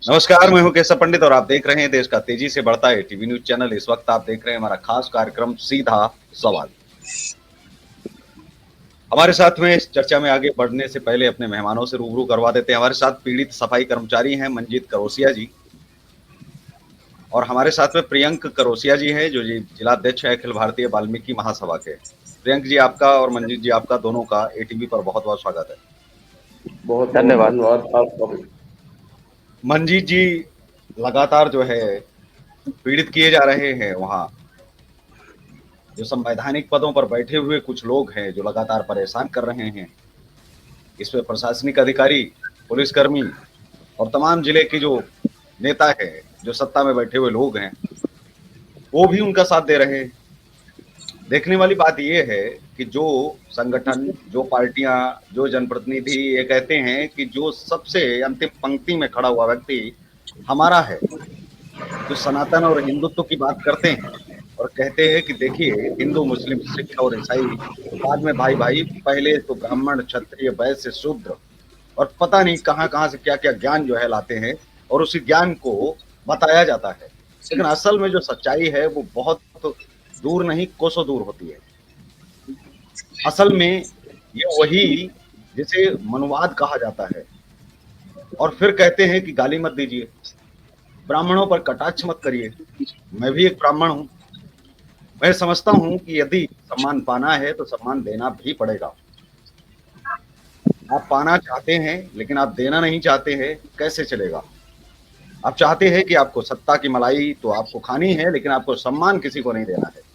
नमस्कार, मैं हूं केशव पंडित और आप देख रहे हैं देश का तेजी से बढ़ता है टीवी न्यूज चैनल। इस वक्त आप देख रहे हैं हमारा खास कार्यक्रम सीधा सवाल। हमारे साथ में इस चर्चा में आगे बढ़ने से पहले अपने मेहमानों से रूबरू करवा देते हैं। हमारे साथ पीड़ित सफाई कर्मचारी हैं मंजीत करोसिया जी, और हमारे साथ में प्रियंक करोसिया जी हैं जो जी जिलाध्यक्ष है अखिल भारतीय वाल्मीकि महासभा के। प्रियंक जी आपका और मंजीत जी आपका दोनों का एटीवी पर बहुत बहुत स्वागत है। बहुत बहुत धन्यवाद। धन्यवाद आपका भी। मंजीत जी लगातार जो है पीड़ित किए जा रहे हैं, वहाँ जो संवैधानिक पदों पर बैठे हुए कुछ लोग हैं जो लगातार परेशान कर रहे हैं। इसमें प्रशासनिक अधिकारी, पुलिसकर्मी और तमाम जिले के जो नेता है, जो सत्ता में बैठे हुए लोग हैं, वो भी उनका साथ दे रहे हैं। देखने वाली बात ये है कि जो संगठन, जो पार्टियां, जो जनप्रतिनिधि ये कहते हैं कि जो सबसे अंतिम पंक्ति में खड़ा हुआ व्यक्ति हमारा है, जो सनातन और हिंदुत्व की बात करते हैं और कहते हैं कि देखिए हिंदू, मुस्लिम, सिख और ईसाई बाद में भाई भाई, पहले तो ब्राह्मण, क्षत्रिय, वैश्य, शूद्र, और पता नहीं कहां कहां से क्या क्या ज्ञान जो है लाते हैं और उसी ज्ञान को बताया जाता है। लेकिन असल में जो सच्चाई है वो बहुत दूर नहीं, कोसों दूर होती है। असल में ये वही जिसे मनुवाद कहा जाता है। और फिर कहते हैं कि गाली मत दीजिए, ब्राह्मणों पर कटाक्ष मत करिए। मैं भी एक ब्राह्मण हूं। मैं समझता हूं कि यदि सम्मान पाना है तो सम्मान देना भी पड़ेगा। आप पाना चाहते हैं लेकिन आप देना नहीं चाहते हैं, कैसे चलेगा? आप चाहते हैं कि आपको सत्ता की मलाई तो आपको खानी है, लेकिन आपको सम्मान किसी को नहीं देना है।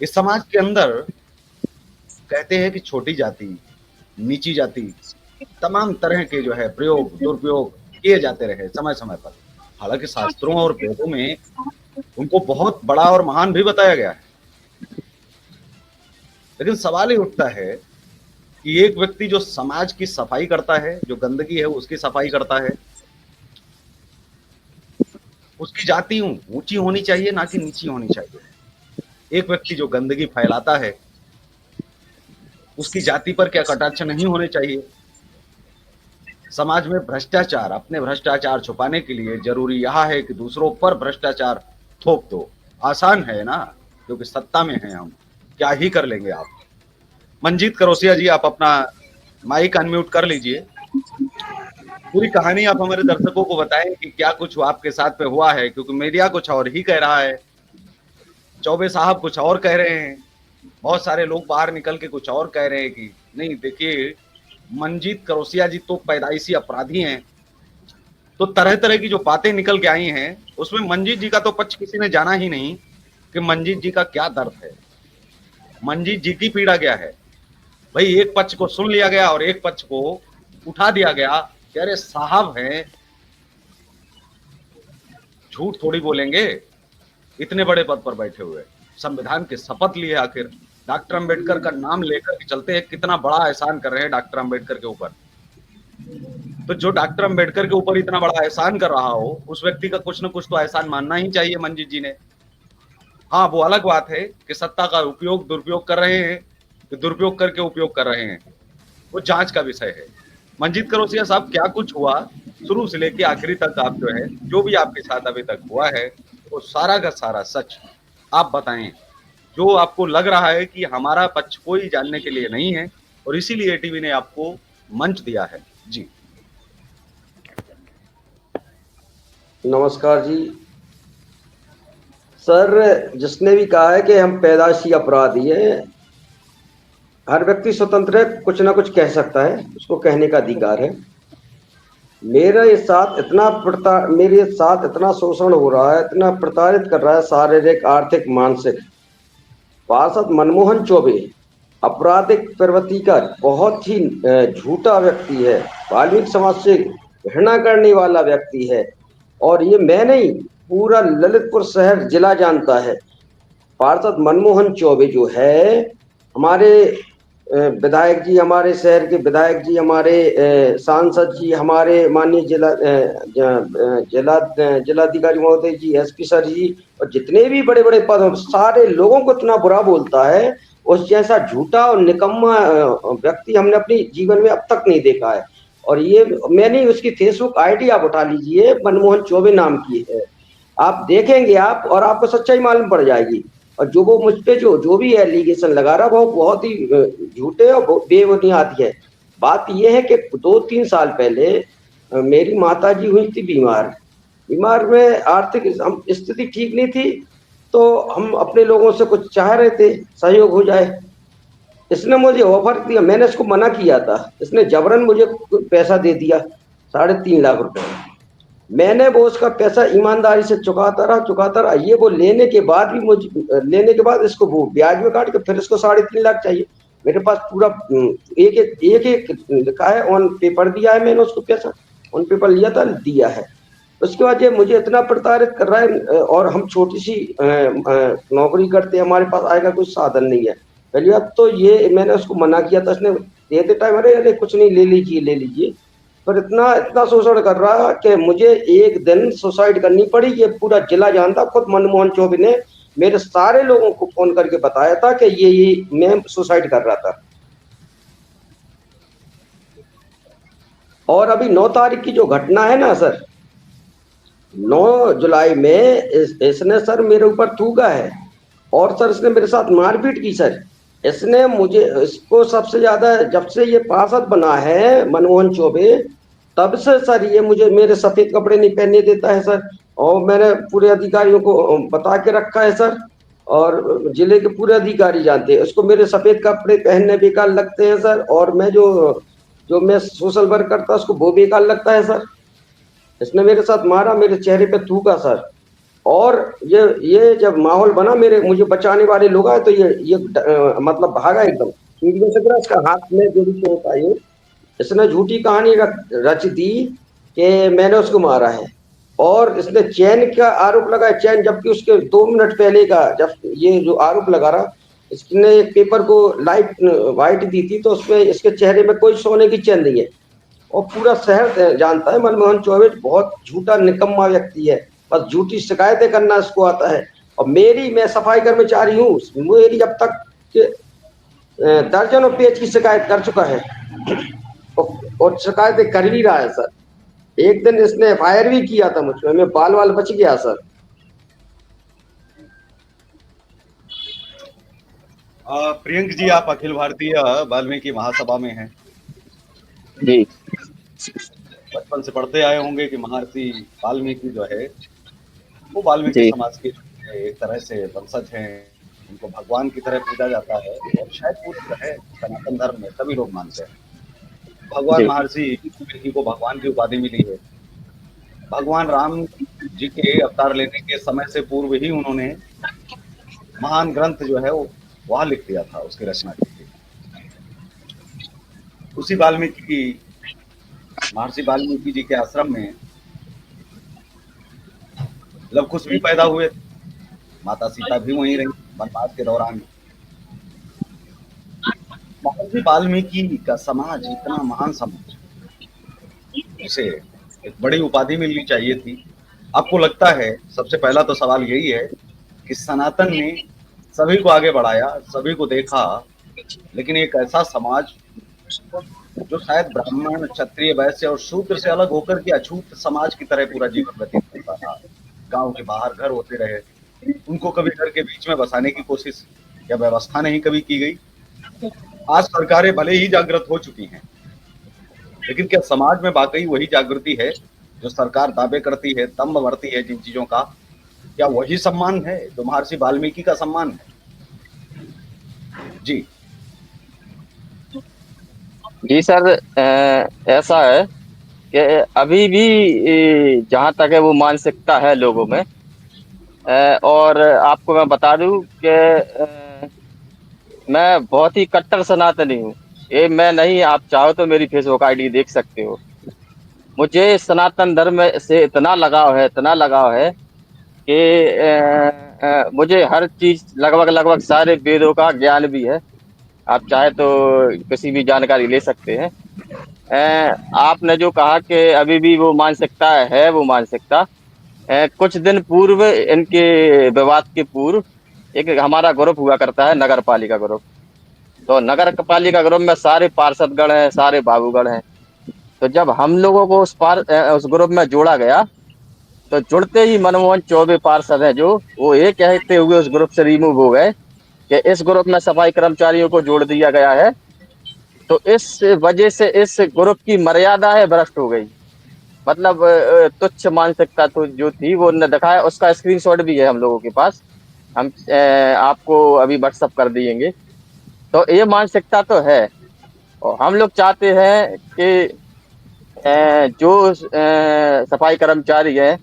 इस समाज के अंदर कहते हैं कि छोटी जाति, नीची जाति, तमाम तरह के जो है प्रयोग, दुरुपयोग किए जाते रहे समय समय पर। हालांकि शास्त्रों और वेदों में उनको बहुत बड़ा और महान भी बताया गया है। लेकिन सवाल ये उठता है कि एक व्यक्ति जो समाज की सफाई करता है, जो गंदगी है उसकी सफाई करता है, उसकी जाति ऊंची होनी चाहिए ना कि नीची होनी चाहिए। एक व्यक्ति जो गंदगी फैलाता है उसकी जाति पर क्या कटाक्ष नहीं होने चाहिए? समाज में भ्रष्टाचार, अपने भ्रष्टाचार छुपाने के लिए जरूरी यह है कि दूसरों पर भ्रष्टाचार थोप दो। आसान है ना, क्योंकि सत्ता में हैं हम, क्या ही कर लेंगे आप। मंजीत करोसिया जी आप अपना माइक अनम्यूट कर लीजिए। पूरी कहानी आप हमारे दर्शकों को बताएं कि क्या कुछ आपके साथ में हुआ है, क्योंकि मीडिया कुछ और ही कह रहा है, चौबे साहब कुछ और कह रहे हैं, बहुत सारे लोग बाहर निकल के कुछ और कह रहे हैं कि नहीं। देखिए मंजीत करोसिया जी तो पैदाइशी अपराधी हैं, तो तरह तरह की जो बातें निकल के आई हैं उसमें मंजीत जी का तो पक्ष किसी ने जाना ही नहीं कि मंजीत जी का क्या दर्द है, मंजीत जी की पीड़ा क्या है। भाई एक पक्ष को सुन लिया गया और एक पक्ष को उठा दिया गया कि अरे साहब हैं, झूठ थोड़ी बोलेंगे, इतने बड़े पद पर बैठे हुए, संविधान की शपथ लिए, आखिर डॉक्टर अंबेडकर का नाम लेकर के चलते हैं। कितना बड़ा एहसान कर रहे हैं डॉक्टर अंबेडकर के ऊपर। तो जो डॉक्टर अंबेडकर के ऊपर इतना बड़ा एहसान कर रहा हो, उस व्यक्ति का कुछ न कुछ तो एहसान मानना ही चाहिए मंजीत जी ने। हाँ, वो अलग बात है कि सत्ता का उपयोग दुरुपयोग कर रहे हैं, कि दुरुपयोग करके उपयोग कर रहे हैं, वो जांच का विषय है। मंजीत करोसिया साहब क्या कुछ हुआ शुरू से लेके आखिरी तक, आप जो है जो भी आपके साथ अभी तक हुआ है वो सारा का सारा सच आप बताएं। जो आपको लग रहा है कि हमारा पक्ष कोई जानने के लिए नहीं है और इसीलिए टीवी ने आपको मंच दिया है। जी नमस्कार जी। सर, जिसने भी कहा है कि हम पैदाइशी अपराधी हैं, हर व्यक्ति स्वतंत्र है, कुछ ना कुछ कह सकता है, उसको कहने का अधिकार है। मेरे साथ इतना शोषण हो रहा है, इतना प्रताड़ित कर रहा है, शारीरिक, आर्थिक, मानसिक। पार्षद मनमोहन चौबे आपराधिक प्रवृत्ति का बहुत ही झूठा व्यक्ति है, वाल्मीकि समाज से घृणा करने वाला व्यक्ति है। और ये मैं नहीं, पूरा ललितपुर शहर जिला जानता है। पार्षद मनमोहन चौबे जो है, हमारे विधायक जी, हमारे शहर के विधायक जी, हमारे सांसद जी, हमारे माननीय जिलाधिकारी महोदय जी, एसपी सर जी, और जितने भी बड़े बड़े पद हैं, सारे लोगों को इतना बुरा बोलता है। उस जैसा झूठा और निकम्मा व्यक्ति हमने अपनी जीवन में अब तक नहीं देखा है। और ये मैंने उसकी फेसबुक आईडी आप उठा लीजिए, मनमोहन चौबे नाम की है, आप देखेंगे आप और आपको सच्चाई मालूम पड़ जाएगी। और जो वो मुझ पे जो भी एलिगेशन लगा रहा वो बहुत ही झूठे और बेबुनियाद है। बात ये है कि 2-3 साल पहले मेरी माताजी हुई थी बीमार में आर्थिक स्थिति ठीक नहीं थी, तो हम अपने लोगों से कुछ चाह रहे थे सहयोग हो जाए। इसने मुझे ऑफर दिया, मैंने इसको मना किया था, इसने जबरन मुझे पैसा दे दिया 3.5 लाख रुपए। मैंने वो उसका पैसा ईमानदारी से चुकाता रहा। ये वो लेने के बाद भी लेने के बाद इसको वो ब्याज में काट के फिर इसको 3.5 लाख चाहिए। मेरे पास पूरा एक लिखा है, ऑन पेपर दिया है मैंने उसको पैसा, ऑन पेपर लिया था, दिया है। उसके बाद ये मुझे इतना प्रताड़ित कर रहा है, और हम छोटी सी नौकरी करते हैं, हमारे पास आय का कोई साधन नहीं है। पहली बात तो ये मैंने उसको मना किया था, उसने देते टाइम अरे कुछ नहीं, ले लीजिए, पर इतना शोषण कर रहा कि मुझे एक दिन सुसाइड करनी पड़ी। ये पूरा जिला जानता, खुद मनमोहन चौबे ने मेरे सारे लोगों को फोन करके बताया था कि ये मैं सुसाइड कर रहा था। और अभी 9 तारीख की जो घटना है ना सर, 9 जुलाई में इसने सर मेरे ऊपर थूका है, और सर इसने मेरे साथ मारपीट की सर। इसने मुझे, इसको सबसे ज्यादा जब से ये पार्षद बना है मनमोहन चौबे, तब से सर ये मुझे मेरे सफेद कपड़े नहीं पहनने देता है सर। और मैंने पूरे अधिकारियों को बता के रखा है सर, और जिले के पूरे अधिकारी जानते हैं उसको मेरे सफेद कपड़े पहनने बेकार लगते हैं सर। और मैं जो मैं सोशल वर्क करता उसको वो बेकार लगता है सर। इसने मेरे साथ मारा, मेरे चेहरे पे थूका सर। और ये जब माहौल बना, मुझे बचाने वाले लोग आए तो ये मतलब भागा एकदम, सीढ़ियों से गिरा, इसका हाथ में जो भी चोट आई। इसने झूठी कहानी रच दी कि मैंने उसको मारा है, और इसने चैन का आरोप लगाया, चैन, जबकि उसके 2 मिनट पहले का जब ये जो आरोप लगा रहा, इसने एक पेपर को लाइट वाइट दी थी, तो उसमें इसके चेहरे में कोई सोने की चैन नहीं है। और पूरा शहर जानता है मनमोहन चौबे बहुत झूठा निकम्मा व्यक्ति है, बस झूठी शिकायतें करना इसको आता है। और मैं सफाई कर्मचारी हूँ, मेरी अब तक दर्जनों पेज की शिकायत कर चुका है, और शिकायतें कर भी रहा है सर। एक दिन इसने FIR भी किया था मुझ पे, मैं बाल बच गया सर। प्रियंक जी, आप अखिल भारतीय वाल्मीकि महासभा में हैं। जी। बचपन से पढ़ते आए होंगे कि महर्षि वाल्मीकि जो है वो वाल्मीकि जी। समाज के एक तरह से वंशज हैं। उनको भगवान की तरह पूजा जाता है, और शायद पूरी तरह सनातन धर्म में सभी लोग मानते हैं। भगवान जी। महर्षि वाल्मीकि को भगवान की उपाधि मिली है। भगवान राम जी के अवतार लेने के समय से पूर्व ही उन्होंने महान ग्रंथ जो है वो वहां लिख दिया था, उसकी रचना की थी। उसी महर्षि वाल्मीकि जी के आश्रम में लव कुश भी पैदा हुए। माता सीता भी वहीं रही वनवास के दौरान। महर्षि वाल्मीकि का समाज इतना महान समाज, जिसे एक बड़ी उपाधि मिलनी चाहिए थी। आपको लगता है, सबसे पहला तो सवाल यही है कि सनातन ने सभी को आगे बढ़ाया, सभी को देखा, लेकिन एक ऐसा समाज जो शायद ब्राह्मण, क्षत्रिय, वैश्य और शूद्र से अलग होकर के अछूत समाज की तरह पूरा जीवन व्यतीत करता था। गांव के बाहर घर होते रहे, उनको कभी घर के बीच में बसाने की कोशिश या व्यवस्था नहीं कभी की गई। आज सरकारें भले ही जागृत हो चुकी हैं, लेकिन क्या समाज में वाकई वही जागृति है जो सरकार दावे करती है, दम्भ भरती है जिन चीजों का? क्या वही सम्मान है जो महर्षि वाल्मीकि का सम्मान है? जी जी सर, ऐसा है कि अभी भी जहाँ तक है वो मानसिकता है लोगों में। और आपको मैं बता दूं कि मैं बहुत ही कट्टर सनातनी हूँ। ये मैं नहीं, आप चाहो तो मेरी फेसबुक आईडी देख सकते हो। मुझे सनातन धर्म से इतना लगाव है कि मुझे हर चीज लगभग सारे वेदों का ज्ञान भी है। आप चाहे तो किसी भी जानकारी ले सकते हैं। आपने जो कहा कि अभी भी वो मानसिकता है, वो मानसिकता कुछ दिन पूर्व, इनके विवाद के पूर्व, एक हमारा ग्रुप हुआ करता है, नगर पालिका ग्रुप। तो नगर पालिका ग्रुप में सारे पार्षदगण हैं, सारे बाबूगण हैं। तो जब हम लोगों को उस ग्रुप में जोड़ा गया, तो जुड़ते ही मनमोहन चौबे पार्षद हैं जो, वो ये कहते हुए उस ग्रुप से रिमूव हो गए कि इस ग्रुप में सफाई कर्मचारियों को जोड़ दिया गया है। तो इस वजह से इस ग्रुप की मर्यादा है भ्रष्ट हो गई। मतलब तुच्छ मानसिकता तो जो थी वो ने दिखाया, उसका स्क्रीनशॉट भी है हम लोगों के पास। हम आपको अभी व्हाट्सअप कर दिएंगे। तो ये मानसिकता तो है, और हम लोग चाहते हैं कि जो सफाई कर्मचारी है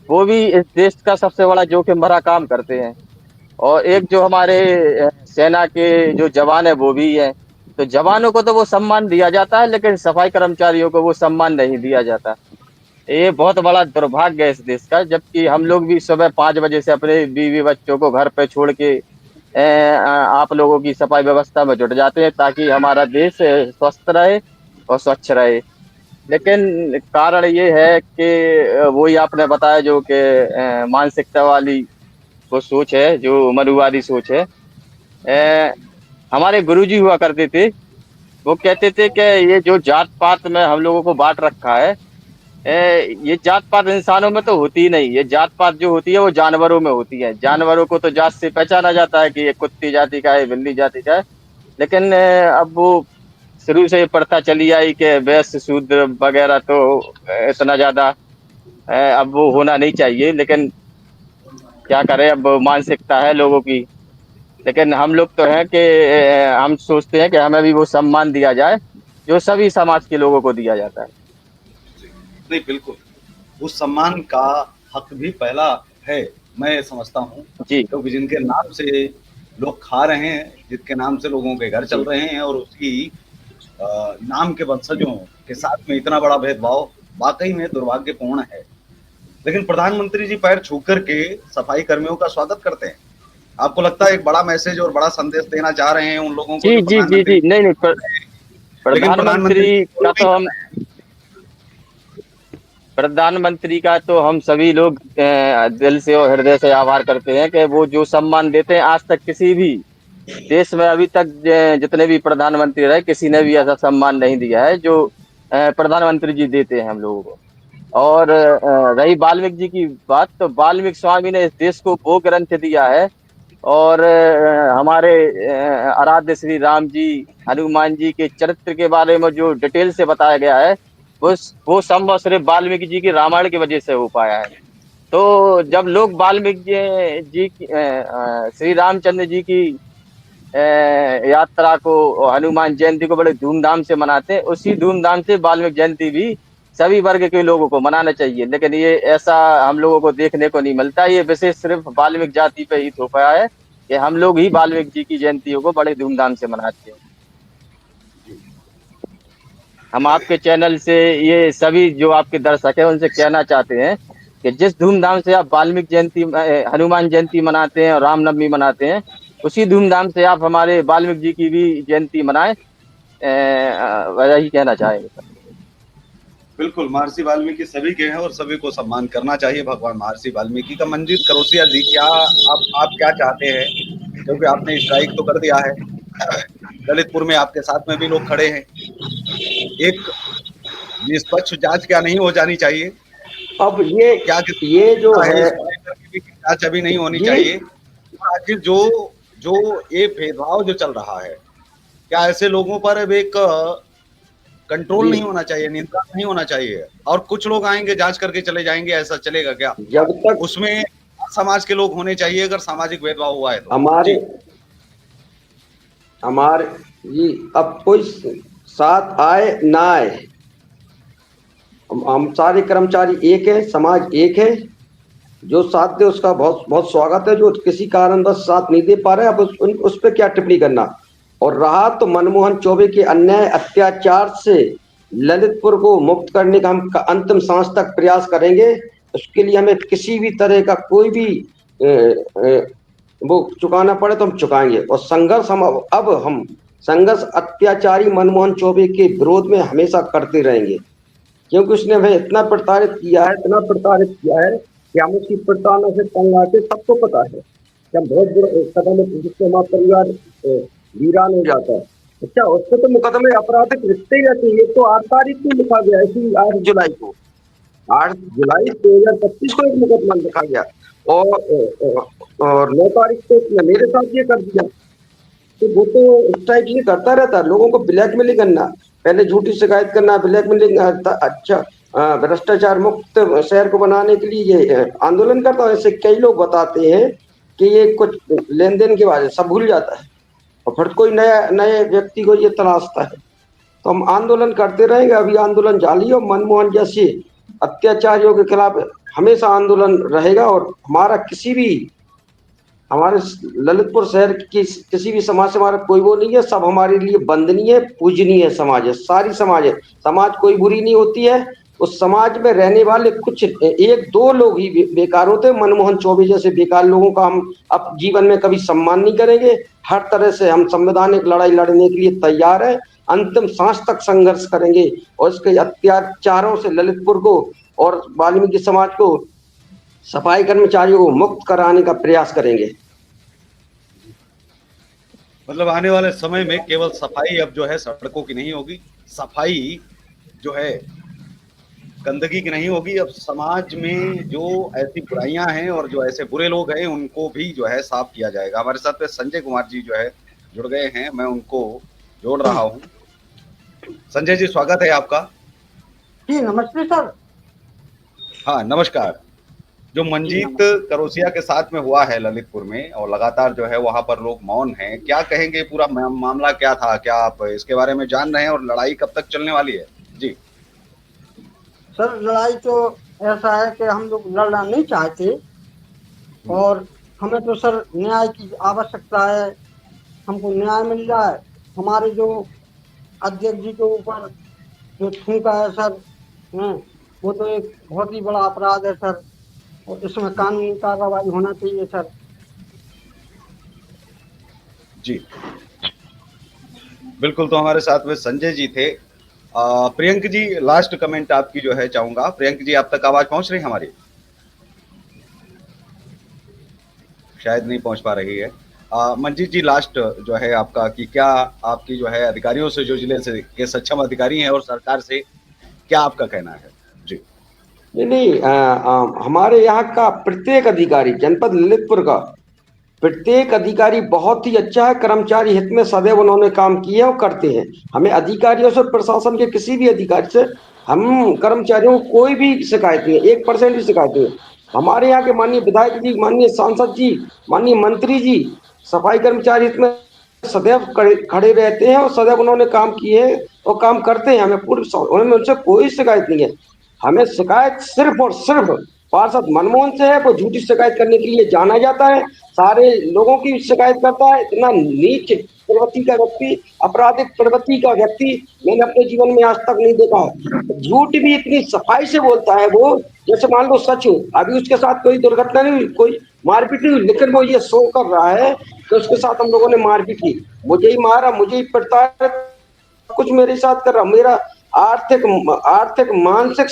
वो भी इस देश का सबसे बड़ा जोखिम भरा काम करते हैं, और एक जो हमारे सेना के जो जवान है वो भी है। तो जवानों को तो वो सम्मान दिया जाता है, लेकिन सफाई कर्मचारियों को वो सम्मान नहीं दिया जाता। ये बहुत बड़ा दुर्भाग्य है इस देश का, जबकि हम लोग भी सुबह 5 बजे से अपने बीवी बच्चों को घर पे छोड़ के आप लोगों की सफाई व्यवस्था में जुट जाते हैं, ताकि हमारा देश स्वस्थ रहे और स्वच्छ रहे। लेकिन कारण ये है कि वही आपने बताया, जो कि मानसिकता वाली वो सोच है, जो मनुवादी सोच है। हमारे गुरुजी हुआ करते थे, वो कहते थे कि ये जो जात पात में हम लोगों को बांट रखा है, ये जात पात इंसानों में तो होती ही नहीं। ये जात पात जो होती है वो जानवरों में होती है। जानवरों को तो जात से पहचाना जाता है कि ये कुत्ती जाति का है, बिल्ली जाति का है। लेकिन अब वो शुरू से ये प्रथा चली आई कि वैश्य शूद्र वगैरह तो इतना ज्यादा अब वो होना नहीं चाहिए। लेकिन क्या करें, अब मानसिकता है लोगों की। लेकिन हम लोग तो हैं कि हम सोचते हैं कि हमें भी वो सम्मान दिया जाए जो सभी समाज के लोगों को दिया जाता है। नहीं, बिल्कुल उस सम्मान का हक भी पहला है, मैं समझता हूँ। जी क्योंकि जिनके नाम से लोग खा रहे हैं, जिनके नाम से लोगों के घर चल जी रहे हैं, और उसी नाम के वंशजों के साथ में इतना बड़ा भेदभाव वाकई में दुर्भाग्यपूर्ण है। लेकिन प्रधानमंत्री जी पैर छू करके सफाई कर्मियों का स्वागत करते हैं। आपको लगता है एक बड़ा मैसेज और बड़ा संदेश देना चाह रहे हैं उन लोगों को जी जो जी जी प्रधानमंत्री, जी, नहीं नहीं, लेकिन प्रधानमंत्री प्रधानमंत्री फॉलो का नहीं तो कर हम रहे हैं। प्रधानमंत्री का तो हम सभी लोग दिल से और हृदय से आभार करते हैं कि वो जो सम्मान देते हैं, आज तक किसी भी देश में अभी तक जितने भी प्रधानमंत्री रहे, किसी ने भी ऐसा सम्मान नहीं दिया है जो प्रधानमंत्री जी देते हैं हम लोगों को। और रही वाल्मीकि जी की बात, तो वाल्मीकि स्वामी ने इस देश को वो ग्रंथ दिया है, और हमारे आराध्य श्री राम जी, हनुमान जी के चरित्र के बारे में जो डिटेल से बताया गया है, वो संभव सिर्फ वाल्मीकि जी की रामायण की वजह से हो पाया है। तो जब लोग वाल्मीकि जी की श्री रामचंद्र जी की यात्रा को, हनुमान जयंती को बड़े धूमधाम से मनाते हैं, उसी धूमधाम से वाल्मीकि जयंती भी सभी वर्ग के लोगों को मनाना चाहिए। लेकिन ये ऐसा हम लोगों को देखने को नहीं मिलता। ये विशेष सिर्फ वाल्मीकि जाति पे ही थोपा है कि हम लोग ही वाल्मीकि जी की जयंतियों को बड़े धूमधाम से मनाते हैं। हम आपके चैनल से ये सभी जो आपके दर्शक हैं उनसे कहना चाहते हैं कि जिस धूमधाम से आप वाल्मीकि जयंती, हनुमान जयंती मनाते हैं और रामनवमी मनाते हैं, उसी धूमधाम से आप हमारे वाल्मीकि जी की भी जयंती मनाएं। वह ही कहना चाहेंगे सर। बिल्कुल, महर्षि वाल्मीकि सभी के हैं और सभी को सम्मान करना चाहिए भगवान महर्षि वाल्मीकि का। मंजीत करोसिया जी, क्या आप क्या चाहते हैं? क्योंकि आपने स्ट्राइक तो कर दिया है, ललितपुर में आपके साथ में भी लोग खड़े हैं। एक निष्पक्ष जांच क्या नहीं हो जानी चाहिए? अब ये क्या ये जो है, है इसको लेकर के भी जांच अभी नहीं होनी जी, चाहिए? आखिर जो जो ये भेदभाव जो चल रहा है, क्या ऐसे लोगों पर अब एक कंट्रोल जी, नहीं होना चाहिए, नियंत्रण नहीं होना चाहिए? और कुछ लोग आएंगे जांच करके चले जाएंगे, ऐसा चलेगा क्या? जब तक उसमें समाज के लोग होने चाहिए अगर सामाजिक भेदभाव हुआ है तो। हमारे जी हमारे जी, अब कोई साथ आए ना आए, हम सारे कर्मचारी एक है, समाज एक है। जो साथ दे उसका बहुत बहुत स्वागत है। जो किसी कारणवश साथ नहीं दे पा रहे, अब उस पर क्या टिप्पणी करना। और रहा तो मनमोहन चौबे के अन्याय अत्याचार से ललितपुर को मुक्त करने का हम अंतिम सांस तक प्रयास करेंगे। उसके लिए हमें किसी भी तरह का कोई भी वो चुकाना पड़े तो हम चुकाएंगे। और संघर्ष हम संघर्ष अत्याचारी मनमोहन चौबे के विरोध में हमेशा करते रहेंगे, क्योंकि उसने हमें इतना प्रताड़ित किया है, इतना प्रताड़ित किया है कि हम उसकी प्रताड़ना से तंग आके, सबको पता है कि हम बहुत बुरा कदम है जिससे हमारा परिवार वीरान हो जाता है। अच्छा, उसको तो मुकदमे आपराधिक लिखते ही रहते हैं। ये तो 8 तारीख को लिखा गया है, इसी 8 जुलाई को, 8 जुलाई 2025 को एक मुकदमा लिखा गया, और 9 तारीख को उसने मेरे साथ ये कर दिया। तो वो तो इस टाइप ये करता रहता है, लोगों को ब्लैकमेलिंग करना, पहले झूठी शिकायत करना, ब्लैकमेलिंग। अच्छा, भ्रष्टाचार मुक्त शहर को बनाने के लिए ये आंदोलन करता है। ऐसे कई लोग बताते हैं कि ये कुछ लेन देन के बारे में सब भूल जाता है, और फिर कोई नए व्यक्ति को ये तलाशता है। तो हम आंदोलन करते रहेंगे, अभी आंदोलन जारी है, और मनमोहन जैसे अत्याचारियों के खिलाफ हमेशा आंदोलन रहेगा। और हमारा किसी भी, हमारे ललितपुर शहर की किसी भी समाज से हमारा कोई वो नहीं है, सब हमारे लिए वंदनीय पूजनीय समाज है, सारी समाज है। समाज कोई बुरी नहीं होती है, उस समाज में रहने वाले कुछ एक दो लोग ही बेकार होते हैं। मनमोहन चौबे जैसे बेकार लोगों का हम अब जीवन में कभी सम्मान नहीं करेंगे। हर तरह से हम संवैधानिक लड़ाई लड़ने के लिए तैयार है, अंतिम सांस तक संघर्ष करेंगे, और इसके अत्याचारों से ललितपुर को और वाल्मीकि समाज को, सफाई कर्मचारियों को मुक्त कराने का प्रयास करेंगे। मतलब आने वाले समय में केवल सफाई अब जो है सड़कों की नहीं होगी, सफाई जो है गंदगी की नहीं होगी, अब समाज में जो ऐसी बुराइयां हैं और जो ऐसे बुरे लोग हैं उनको भी जो है साफ किया जाएगा। हमारे साथ में संजय कुमार जी जो है जुड़ गए हैं, मैं उनको जोड़ रहा हूँ। संजय जी, स्वागत है आपका। जी नमस्ते सर। हाँ नमस्कार। जो मंजीत करोसिया के साथ में हुआ है ललितपुर में, और लगातार जो है वहां पर लोग मौन हैं, क्या कहेंगे? पूरा मामला क्या था, क्या आप इसके बारे में जान रहे हैं, और लड़ाई कब तक चलने वाली है? जी सर, लड़ाई तो ऐसा है कि हम लोग लड़ना नहीं चाहते, और हमें तो सर न्याय की आवश्यकता है, हमको न्याय मिल जाए। हमारे जो अध्यक्ष जी के ऊपर जो थूका है सर, वो तो एक बहुत ही बड़ा अपराध है सर, और इसमें कानूनी कार्रवाई होना चाहिए सर। जी बिल्कुल। तो हमारे साथ में संजय जी थे। प्रियंक जी, लास्ट कमेंट आपकी जो है चाहूंगा। प्रियंक जी, आप तक आवाज पहुंच रही है हमारी? शायद नहीं पहुंच पा रही है। मंजीत जी, लास्ट जो है आपका, कि क्या आपकी जो है अधिकारियों से, जो जिले से के सक्षम अधिकारी हैं, और सरकार से क्या आपका कहना है? जी नहीं, हमारे यहाँ का प्रत्येक अधिकारी, जनपद ललितपुर का प्रत्येक अधिकारी बहुत ही अच्छा है। कर्मचारी हित में सदैव उन्होंने काम किए और करते हैं। हमें अधिकारियों से, प्रशासन के किसी भी अधिकारी से, हम कर्मचारियों को कोई भी शिकायत नहीं है, 1% भी शिकायत नहीं है। हमारे यहाँ के माननीय विधायक जी, माननीय सांसद जी, माननीय मंत्री जी सफाई कर्मचारी हित में सदैव खड़े रहते हैं, और सदैव उन्होंने काम किए हैं और काम करते हैं। हमें हमें उनसे कोई शिकायत नहीं है। हमें शिकायत सिर्फ और सिर्फ पार्षद मनमोहन से है, वो झूठी शिकायत करने के लिए जाना जाता है, सारे लोगों की शिकायत करता है। इतना नीच प्रवृत्ति का व्यक्ति, आपराधिक प्रवृत्ति का व्यक्ति मैंने अपने जीवन में आज तक नहीं देखा है। झूठ भी इतनी सफाई से बोलता है वो, जैसे मान लो सच हो। अभी उसके साथ कोई दुर्घटना नहीं हुई, कोई मारपीट नहीं हुई, लेकिन वो ये शो कर रहा है कि उसके साथ हम लोगों ने मारपीट की, मुझे ही मारा, मुझे ही प्रताड़ित, कुछ मेरे साथ कर रहा, मेरा आर्थिक मानसिक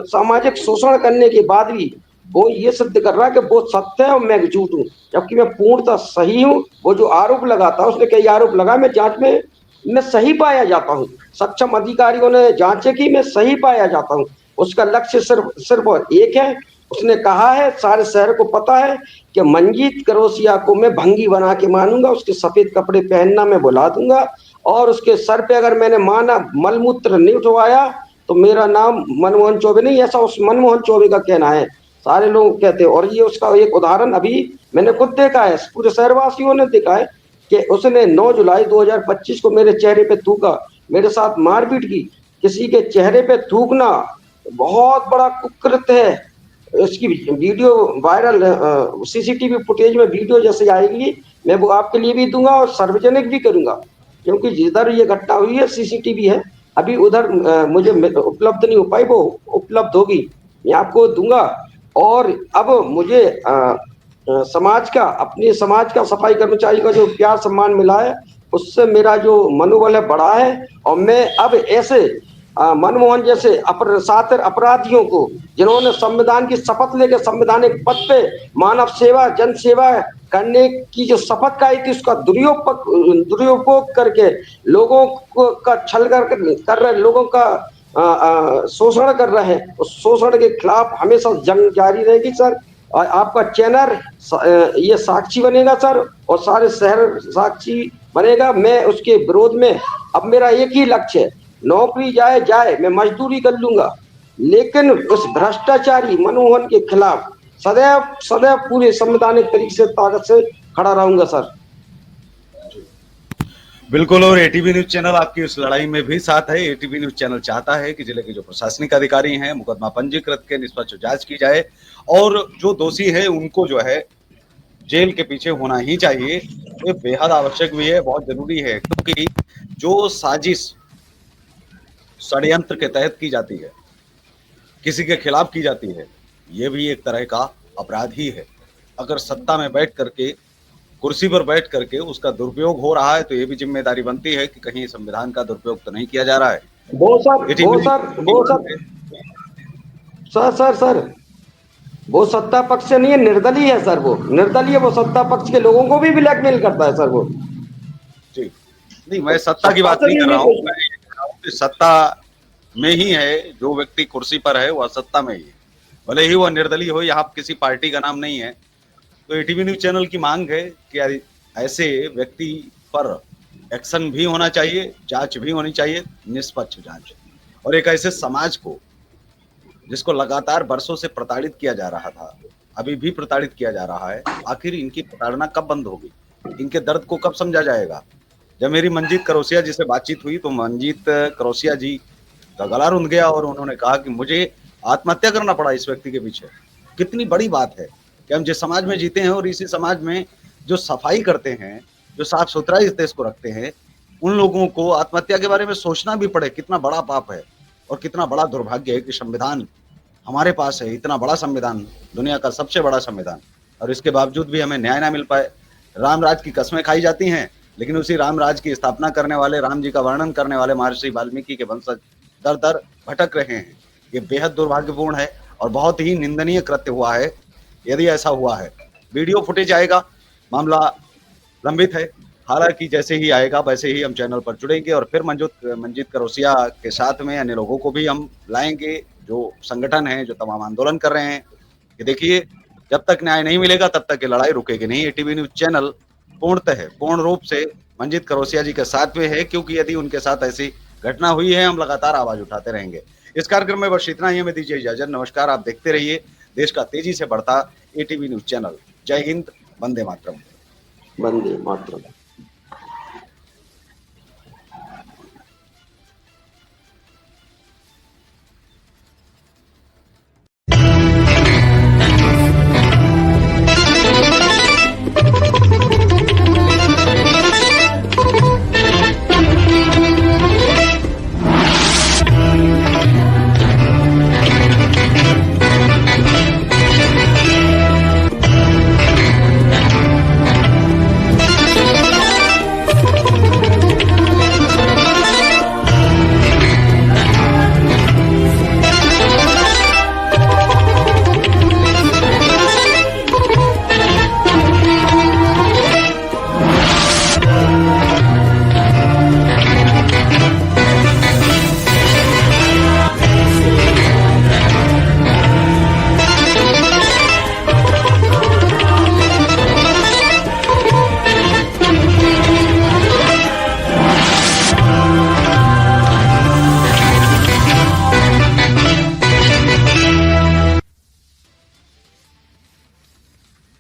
सामाजिक शोषण करने के बाद भी वो ये सिद्ध कर रहा है कि वो सत्य है और मैं झूठ हूँ, जबकि मैं पूर्णतः सही हूँ। वो जो आरोप लगाता है, उसने कई आरोप लगा, मैं जांच में मैं सही पाया जाता हूँ। सक्षम अधिकारियों ने जांचें की, मैं सही पाया जाता हूँ। उसका लक्ष्य सिर्फ और एक है। उसने कहा है, सारे शहर को पता है कि मंजीत करोसिया को मैं भंगी बना के मानूंगा, उसके सफेद कपड़े पहनना मैं बुला दूंगा, और उसके सर पे अगर मैंने माना मलमूत्र नहीं उठवाया तो मेरा नाम मनमोहन चौबे नहीं, ऐसा उस मनमोहन चौबे का कहना है। सारे लोग कहते हैं, और ये उसका एक उदाहरण अभी मैंने खुद देखा है, पूरे शहरवासियों ने देखा है कि उसने 9 जुलाई 2025 को मेरे चेहरे पे थूका, मेरे साथ मारपीट की। किसी के चेहरे पे थूकना बहुत बड़ा कुकृत्य है। इसकी वीडियो वायरल, सीसीटीवी फुटेज में वीडियो जैसे आएगी, मैं वो आपके लिए भी दूंगा और सार्वजनिक भी करूंगा, क्योंकि जिधर ये घटना हुई है सीसीटीवी है। अभी उधर मुझे उपलब्ध नहीं हो पाई, वो उपलब्ध होगी, मैं आपको दूंगा। और अब मुझे समाज का, अपने समाज का, सफाई कर्मचारी का जो प्यार सम्मान मिला है, उससे मेरा जो मनोबल है बढ़ा है। और मैं अब ऐसे मनमोहन जैसे सातिर अपराधियों को, जिन्होंने संविधान की शपथ लेकर संवैधानिक पद पे मानव सेवा, जन सेवा करने की जो शपथ खाई थी उसका दुरुपयोग करके लोगों को का छल कर रहे लोगों का शोषण कर रहे हैं। उस शोषण के खिलाफ हमेशा जंग जारी रहेगी सर। और आपका चैनल ये साक्षी बनेगा सर, और सारे शहर साक्षी बनेगा। मैं उसके विरोध में, अब मेरा एक ही लक्ष्य है, नौकरी जाए जाए, मैं मजदूरी कर लूंगा, लेकिन उस भ्रष्टाचारी मनमोहन के खिलाफ सदैव सदैव पूरे संवैधानिक तरीके से ताकत से खड़ा रहूंगा सर। बिल्कुल, और एटीवी न्यूज चैनल आपकी उस लड़ाई में भी साथ है। एटीवी न्यूज चैनल चाहता है कि जिले के जो प्रशासनिक अधिकारी हैं मुकदमा पंजीकृत के निष्पक्ष जांच की जाए, और जो दोषी है उनको जो है जेल के पीछे होना ही चाहिए। ये बेहद आवश्यक भी है, बहुत जरूरी है, क्योंकि जो साजिश षड्यंत्र के तहत की जाती है, किसी के खिलाफ की जाती है, ये भी एक तरह का अपराध ही है। अगर सत्ता में बैठ करके, कुर्सी पर बैठ करके उसका दुरुपयोग हो रहा है, तो ये भी जिम्मेदारी बनती है कि कहीं संविधान का दुरुपयोग तो नहीं किया जा रहा है। सर वो सत्ता पक्ष से नहीं है, निर्दलीय है सर। वो निर्दलीय, वो सत्ता पक्ष के लोगों को भी ब्लैकमेल करता है सर वो। जी नहीं, मैं सत्ता की बात नहीं कर रहा हूँ, मैं ये कह रहा हूँ कि सत्ता में ही है, जो व्यक्ति कुर्सी पर है वह सत्ता में ही है, भले ही वह निर्दलीय हो, यहाँ किसी पार्टी का नाम नहीं है। तो एटीवी न्यूज चैनल की मांग है कि ऐसे व्यक्ति पर एक्शन भी होना चाहिए, जांच भी होनी चाहिए, निष्पक्ष जांच। और एक ऐसे समाज को जिसको लगातार बरसों से प्रताड़ित किया जा रहा था, अभी भी प्रताड़ित किया जा रहा है, आखिर इनकी प्रताड़ना कब बंद होगी, इनके दर्द को कब समझा जाएगा। जब मेरी मंजीत करौसिया जी से बातचीत हुई तो मंजीत करौसिया जी का गला रुंध गया और उन्होंने कहा कि मुझे आत्महत्या करना पड़ा इस व्यक्ति के पीछे। कितनी बड़ी बात है कि हम जिस समाज में जीते हैं और इसी समाज में जो सफाई करते हैं, जो साफ सुथरा इस देश को रखते हैं, उन लोगों को आत्महत्या के बारे में सोचना भी पड़े, कितना बड़ा पाप है और कितना बड़ा दुर्भाग्य है कि संविधान हमारे पास है, इतना बड़ा संविधान, दुनिया का सबसे बड़ा संविधान, और इसके बावजूद भी हमें न्याय ना मिल पाए। राम राज की कस्में खाई जाती हैं, लेकिन उसी राम राज की स्थापना करने वाले, राम जी का वर्णन करने वाले महर्षि वाल्मीकि के वंशज दर दर भटक रहे हैं। ये बेहद दुर्भाग्यपूर्ण है और बहुत ही निंदनीय कृत्य हुआ है। यदि ऐसा हुआ है, वीडियो फुटेज आएगा, मामला लंबित है, हालांकि जैसे ही आएगा वैसे ही हम चैनल पर जुड़ेंगे और फिर मंजीत करौसिया के साथ में अन्य लोगों को भी हम लाएंगे, जो संगठन है, जो तमाम आंदोलन कर रहे हैं। कि देखिए, जब तक न्याय नहीं मिलेगा तब तक ये लड़ाई रुकेगी नहीं। एटीवी न्यूज चैनल पूर्ण रूप से मंजीत करौसिया जी के साथ में है, क्योंकि यदि उनके साथ ऐसी घटना हुई है, हम लगातार आवाज उठाते रहेंगे। इस कार्यक्रम में बस इतना ही, हमें दीजिए इजाजत। नमस्कार, आप देखते रहिए देश का तेजी से बढ़ता एटीवी न्यूज चैनल। जय हिंद, वंदे मातरम। वंदे मातरम।